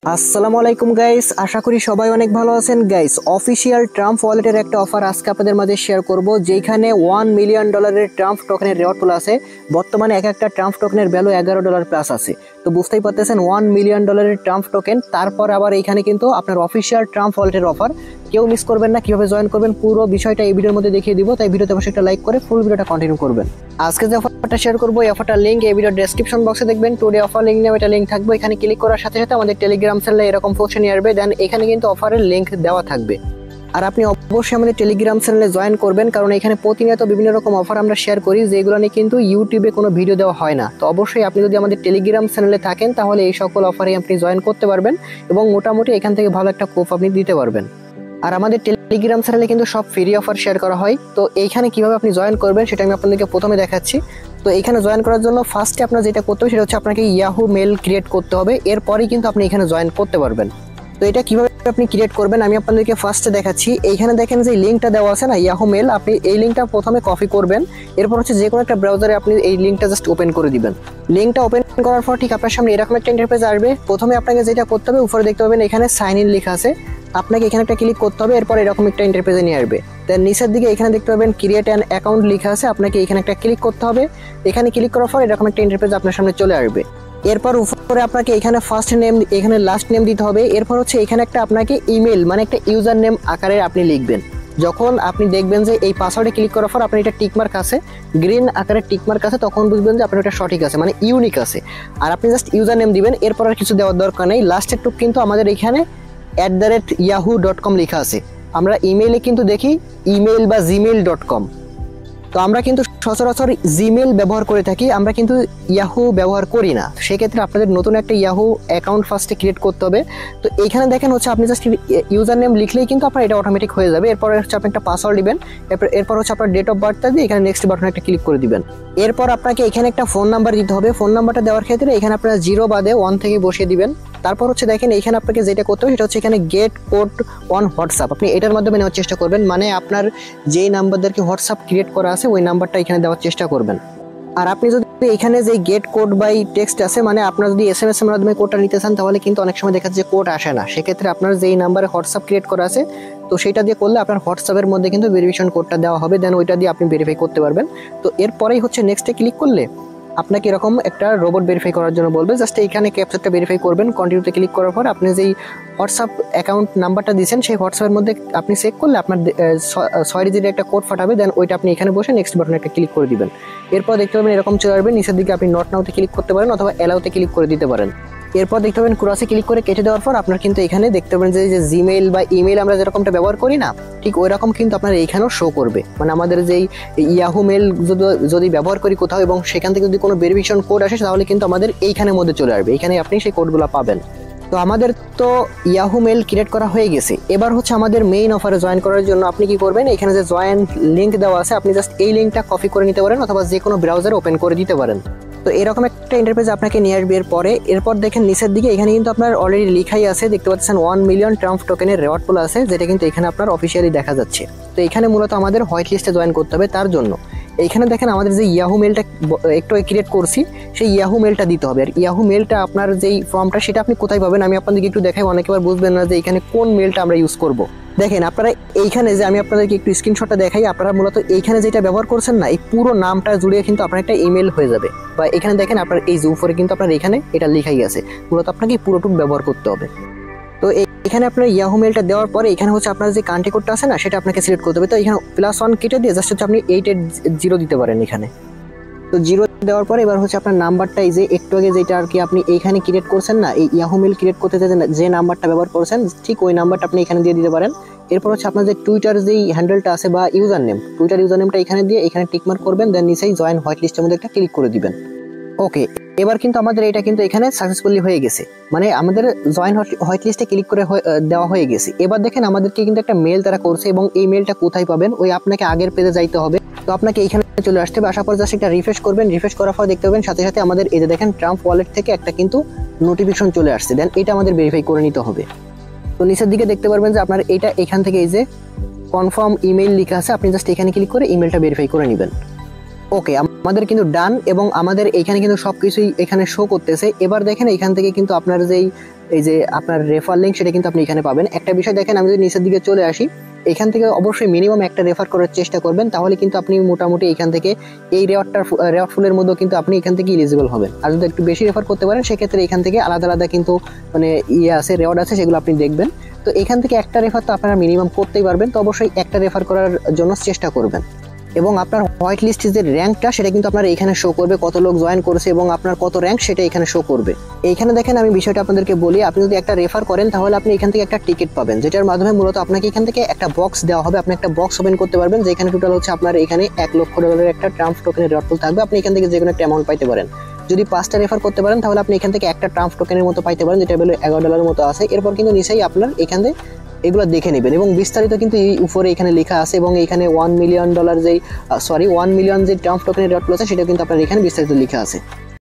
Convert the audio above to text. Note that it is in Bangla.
আসসালামু আলাইকুম গাইস, আশা করি সবাই অনেক ভালো আছেন। গাইস, অফিসিয়াল ট্রাম্প ওয়ালেটের একটা অফার আজকে আপনাদের মাঝে শেয়ার করব, যেখানে $1 মিলিয়ন ট্রাম্প টোকেনের রেওয়ার্ড পুল আছে। বর্তমানে এক একটা ট্রাম্প টোকেনের ভ্যালু $11 প্লাস আছে। তো বুঝতেই পারতেছেন $1 মিলিয়ন ট্রাম্প টোকেন। তারপর আবার এইখানে কিন্তু আপনার অফিসিয়াল ট্রাম্প ওয়ালেটের অফার, কেউ মিস করবেন না। কিভাবে জয়েন করবেন পুরো বিষয়টা এই ভিডিওর মধ্যে দেখিয়ে দিব, তাই ভিডিওতে অবশ্যই একটা লাইক করে ফুল ভিডিওটা কন্টিনিউ করবেন। আজকে যে অফারটা শেয়ার করবো, এই অফারটার লিঙ্ক এই ভিডিও ডেসক্রিপশন বক্সে দেখবেন। টুডে অফার লিঙ্ক নামে একটা লিঙ্ক থাকবে, এখানে ক্লিক করার সাথে সাথে আমাদের টেলিগ্রাম চ্যানেলে এরকম পোস্ট নিয়ে আসবে। দেন এখানে কিন্তু অফারের লিঙ্ক দেওয়া থাকবে। আর আপনি অবশ্যই আমাদের টেলিগ্রাম চ্যানেলে জয়েন করবেন, কারণ এখানে প্রতিনিয়ত বিভিন্ন রকম অফার আমরা শেয়ার করি, যেগুলো নিয়ে কিন্তু ইউটিউবে কোনো ভিডিও দেওয়া হয় না। তো অবশ্যই আপনি যদি আমাদের টেলিগ্রাম চ্যানেলে থাকেন, তাহলে এই সকল অফারে আপনি জয়েন করতে পারবেন এবং মোটামুটি এখান থেকে ভালো একটা কোপ আপনি দিতে পারবেন। আর আমাদের টেলিগ্রাম চ্যানেলে কিন্তু সব ফ্রি অফার শেয়ার করা হয়। তো এইখানে কিভাবে আপনি জয়েন করবেন সেটা আমি আপনাদেরকে প্রথমে দেখাচ্ছি। তো এখানে জয়েন করার জন্য ফার্স্টে আপনার যেটা করতে হবে সেটা হচ্ছে আপনাকে ইয়াহু মেল ক্রিয়েট করতে হবে, এরপরেই কিন্তু আপনি এখানে জয়েন করতে পারবেন। তো এটা কিভাবে আপনি ক্রিয়েট করবেন আমি আপনাদেরকে ফার্স্টে দেখাচ্ছি। এইখানে দেখেন যে লিঙ্কটা দেওয়া আছে না, ইয়াহু মেল, আপনি এই লিঙ্কটা প্রথমে কপি করবেন। এরপর হচ্ছে যে কোনো একটা ব্রাউজারে আপনি এই লিঙ্কটা জাস্ট ওপেন করে দিবেন। লিঙ্কটা ওপেন করার পর ঠিক আপনার সামনে এরকম একটা ইন্টারফেস আসবে। প্রথমে আপনাকে যেটা করতে হবে, উপরে দেখতে পাবেন এখানে সাইন ইন লেখা আছে, আপনাকে এখানে একটা ক্লিক করতে হবে। এরপর এরকম একটা ইন্টারফেসে নিয়ে আসবে। দেন নিচের দিকে এখানে দেখতে পাবেন ক্রিয়েট অ্যান অ্যাকাউন্ট লেখা আছে, আপনাকে এখানে একটা ক্লিক করতে হবে। এখানে ক্লিক করার পর এরকম একটা ইন্টারফেস আপনার সামনে চলে আসবে। এরপর উপরে আপনাকে এখানে ফার্স্ট নেম, এখানে লাস্ট নেম দিতে হবে। এরপর হচ্ছে এখানে একটা আপনাকে ইমেল মানে একটা ইউজার নেম আকারে আপনি লিখবেন। যখন আপনি দেখবেন যে এই পাসওয়ার্ডে ক্লিক করার পর আপনার এটা টিকমার্ক আছে, গ্রিন আকারে টিকমার্ক আছে, তখন বুঝবেন যে আপনার এটা সঠিক আছে, মানে ইউনিক আছে। আর আপনি জাস্ট ইউজার নেম দিবেন, এরপর আর কিছু দেওয়ার দরকার নেই। লাস্টের টুক কিন্তু আমাদের এখানে @yahoo.com লেখা আছে। আমরা ইমেইলে কিন্তু দেখি ইমেল বা gmail.com। তো আমরা কিন্তু সচরাচর জিমেল ব্যবহার করে থাকি, আমরা কিন্তু ইয়াহু ব্যবহার করি না। সেক্ষেত্রে আপনাদের নতুন একটা ইয়াহু অ্যাকাউন্ট ফার্স্টে ক্রিয়েট করতে হবে। তো এইখানে দেখেন হচ্ছে আপনি জাস্ট ইউজার নেম লিখলেই কিন্তু আপনার এটা অটোমেটিক হয়ে যাবে। এরপর হচ্ছে আপনি একটা পাসওয়ার্ড দিবেন, এরপর হচ্ছে আপনার ডেট অফ বার্থটা দিয়ে এখানে নেক্সট বাটনে একটা ক্লিক করে দিবেন। এরপর আপনাকে এখানে একটা ফোন নাম্বার দিতে হবে। ফোন নাম্বারটা দেওয়ার ক্ষেত্রে এখানে আপনারা 0 বাদে 1 থেকে বসিয়ে দিবেন। তারপর হচ্ছে দেখেন এখানে আপনাকে যেটা করতে হবে সেটা হচ্ছে এখানে গেট কোড অন হোয়াটসঅ্যাপ, আপনি এটার মাধ্যমে নেওয়ার চেষ্টা করবেন। মানে আপনার যেই নাম্বারদেরকে হোয়াটসঅ্যাপ ক্রিয়েট করা আছে ওই নাম্বারটা এখানে দেওয়ার চেষ্টা করবেন। আর আপনি যদি এখানে যে গেট কোড বাই টেক্সট আছে, মানে আপনার যদি SMS এর মাধ্যমে কোডটা নিতে চান, তাহলে কিন্তু অনেক সময় দেখা যাচ্ছে কোড আসে না। সেক্ষেত্রে আপনার যেই নাম্বারে হোয়াটসঅ্যাপ ক্রিয়েট করা আছে, তো সেটা দিয়ে করলে আপনার হোয়াটসঅ্যাপের মধ্যে কিন্তু ভেরিফিকেশন কোডটা দেওয়া হবে। দেন ওইটা দিয়ে আপনি ভেরিফাই করতে পারবেন। তো এরপরেই হচ্ছে নেক্সটে ক্লিক করলে আপনাকে এরকম একটা রোবট ভেরিফাই করার জন্য বলবে। জাস্ট এইখানে ক্যাপচারটা ভেরিফাই করবেন। কন্টিনিউতে ক্লিক করার পর আপনি যেই হোয়াটসঅ্যাপ অ্যাকাউন্ট নাম্বারটা দিয়েছেন সেই হোয়াটসঅ্যাপের মধ্যে আপনি চেক করলে আপনার 6 ডিজিটের একটা কোড ফাটাবে। দেন ওইটা আপনি এখানে বসে নেক্সট বাটনে একটা ক্লিক করে দিবেন। এরপর দেখতে পাবেন এরকম চলে আসবে। নিচের দিকে আপনি নট নাওতে ক্লিক করতে পারেন অথবা অ্যালাউতে ক্লিক করে দিতে পারেন। এরপর দেখতে পাবেন ক্রসে ক্লিক করে কেটে দেওয়ার পর আপনার কিন্তু এখানে দেখতে পাবেন যে জিমেইল বা ইমেল আমরা যেরকমটা ব্যবহার করি না, ঠিক ওই রকম কিন্তু আপনার এইখানেও শো করবে। মানে আমাদের যেই ইয়াহু মেল যদি ব্যবহার করি কোথাও এবং সেখান থেকে যদি কোনো ভেরিফিকেশন কোড আসে, তাহলে কিন্তু আমাদের এইখানের মধ্যে চলে আসবে। এখানে আপনি সেই কোডগুলো পাবেন। তো আমাদের তো ইয়াহু মেল ক্রিয়েট করা হয়ে গেছে। এবার হচ্ছে আমাদের মেইন অফারে জয়েন করার জন্য আপনি কি করবেন, এখানে যে জয়েন লিঙ্ক দেওয়া আছে, আপনি জাস্ট এই লিঙ্কটা কপি করে নিতে পারেন অথবা যে কোনো ব্রাউজারে ওপেন করে দিতে পারেন। তো এরকম একটা ইন্টারফেস আপনাকে নিয়ে আসবে। এরপর দেখেন নিচের দিকে এখানে কিন্তু আপনার অলরেডি লেখাই আছে, দেখতে পাচ্ছেন 1 মিলিয়ন ট্রাম্প টোকেনের রেওয়ার্ড পুল আছে, যেটা কিন্তু এখানে আপনার অফিসিয়ালি দেখা যাচ্ছে। তো এখানে মূলত আমাদের হোয়াইট লিস্টে জয়েন করতে হবে। তার জন্য এইখানে দেখেন আমাদের যে ইয়াহু মেলটা একটু ক্রিয়েট করছি, সেই ইয়াহু মেলটা দিতে হবে। আর ইয়াহু মেলটা আপনার যেই ফর্মটা সেটা আপনি কোথায় পাবেন আমি আপনাদেরকে একটু দেখাই, অনেকেবার বুঝবেন না যে এখানে কোন মেলটা আমরা ইউজ করব। দেখেন আপনারা এইখানে যে আমি আপনাদেরকে একটু স্ক্রিনশটটা দেখাই, আপনারা মূলত এইখানে যেটা ব্যবহার করছেন না, এই পুরো নামটা জুড়ে কিন্তু আপনার একটা ইমেল হয়ে যাবে। বা এখানে দেখেন আপনার এই যে উপরে কিন্তু আপনার এখানে এটা লেখাই আছে, মূলত আপনাকে পুরোটুকু ব্যবহার করতে হবে। তো এখানে আপনার ইয়াহু মেলটা দেওয়ার পরে এখানে হচ্ছে আপনার যে কান্ট্রি কোডটা আছে না, সেটা আপনাকে সিলেক্ট করতে হবে। তো এখানে +1 কেটে দিয়ে জাস্ট হচ্ছে আপনি 880 দিতে পারেন এখানে। তো 0 দেওয়ার পরে এবার হচ্ছে আপনার নাম্বারটা, এই যে একটু আগে যেটা আর কি আপনি এইখানে ক্রিয়েট করছেন না, এই ইয়াহু মেল ক্রিয়েট করতে যে নাম্বারটা ব্যবহার করছেন, ঠিক ওই নাম্বারটা আপনি এখানে দিয়ে দিতে পারেন। এরপর হচ্ছে আপনার যে টুইটার যেই হ্যান্ডেলটা আছে বা ইউজার নেম, টুইটার ইউজার নেমটা এখানে দিয়ে এখানে টিকমার্ক করবেন। দেন নিচেই জয়েন হোয়াইট লিস্টের মধ্যে একটা ক্লিক করে দিবেন। ওকে, এবার কিন্তু আমাদের এটা কিন্তু এখানে সাকসেসফুলি হয়ে গেছে, মানে আমাদের জয়েন হোয়াইট লিস্টে ক্লিক করে দেওয়া হয়ে গেছে। এবার দেখেন আমাদেরকে কিন্তু একটা মেল তারা করছে এবং এই মেলটা কোথায় পাবেন, ওই আপনাকে আগের পেজে যাইতে হবে। তো আপনাকে এইখানে চলে আসতে হবে। আসার পর জাস্ট একটা রিফ্রেশ করবেন। রিফ্রেশ করার পর দেখতে পাবেন সাথে সাথে আমাদের এই যে দেখেন ট্রাম্প ওয়ালেট থেকে একটা কিন্তু নোটিফিকেশন চলে আসছে। দেন এটা আমাদের ভেরিফাই করে নিতে হবে। তো নিচের দিকে দেখতে পারবেন যে আপনার এটা এখান থেকে এই যে কনফার্ম ইমেল লেখা আছে, আপনি জাস্ট এখানে ক্লিক করে ইমেলটা ভেরিফাই করে নেবেন। ওকে, আমাদের কিন্তু ডান এবং আমাদের এখানে কিন্তু সবকিছুই এখানে শো করতেছে। এবার দেখেন এখান থেকে কিন্তু আপনার এই যে আপনার রেফার লিঙ্ক সেটা কিন্তু আপনি এখানে পাবেন। একটা বিষয় দেখেন, আমি যদি নিচের দিকে চলে আসি, এখান থেকে অবশ্যই মিনিমাম একটা রেফার করার চেষ্টা করবেন, তাহলে কিন্তু আপনি মোটামুটি এখান থেকে এই রেওয়ার্ড ফুলের মধ্যেও কিন্তু আপনি এখান থেকে ইলিজিবল হবেন। আর যদি একটু বেশি রেফার করতে পারেন সেক্ষেত্রে এখান থেকে আলাদা আলাদা কিন্তু মানে আছে, রেওয়ার্ড আছে, সেগুলো আপনি দেখবেন। তো এখান থেকে একটা রেফার তো আপনারা মিনিমাম করতেই পারবেন, তো অবশ্যই একটা রেফার করার জন্য চেষ্টা করবেন। এবং আপনার হোয়াইট লিস্টের যে র্যাঙ্কটা সেটা কিন্তু আপনার এখানে শো করবে, কত লোক জয়েন করেছে এবং আপনার কত র্যাঙ্ক সেটা এখানে শো করবে। এইখানে দেখেন আমি বিষয়টা আপনাদেরকে বলি, আপনি যদি একটা রেফার করেন তাহলে আপনি এখান থেকে একটা টিকিট পাবেন, যেটার মাধ্যমে মূলত আপনাকে এখান থেকে একটা বক্স দেওয়া হবে। আপনি একটা বক্স ওপেন করতে পারবেন, যেখানে টোটাল হচ্ছে আপনার এখানে $1,00,000 একটা ট্রাম্প টোকেনের রেওয়ার্ড পুল থাকবে। আপনি এখান থেকে যে কোনো একটা অ্যামাউন্ট পাইতে পারেন। যদি 5টা রেফার করতে পারেন তাহলে আপনি এখান থেকে একটা ট্রাম্প টোকেনের মতো পাইতে পারেন, যেটা হলো $11 মতো আছে। এরপর কিন্তু নিচেই আপনার এখানে এগুলো দেখে নেবেন এবং বিস্তারিত কিন্তু এই উপরে এখানে লেখা আছে এবং এখানে $1 মিলিয়ন যে ট্রাম্প টোকেনের রেওয়ার্ড পুল আছে সেটা কিন্তু আপনার এখানে বিস্তারিত লেখা আছে।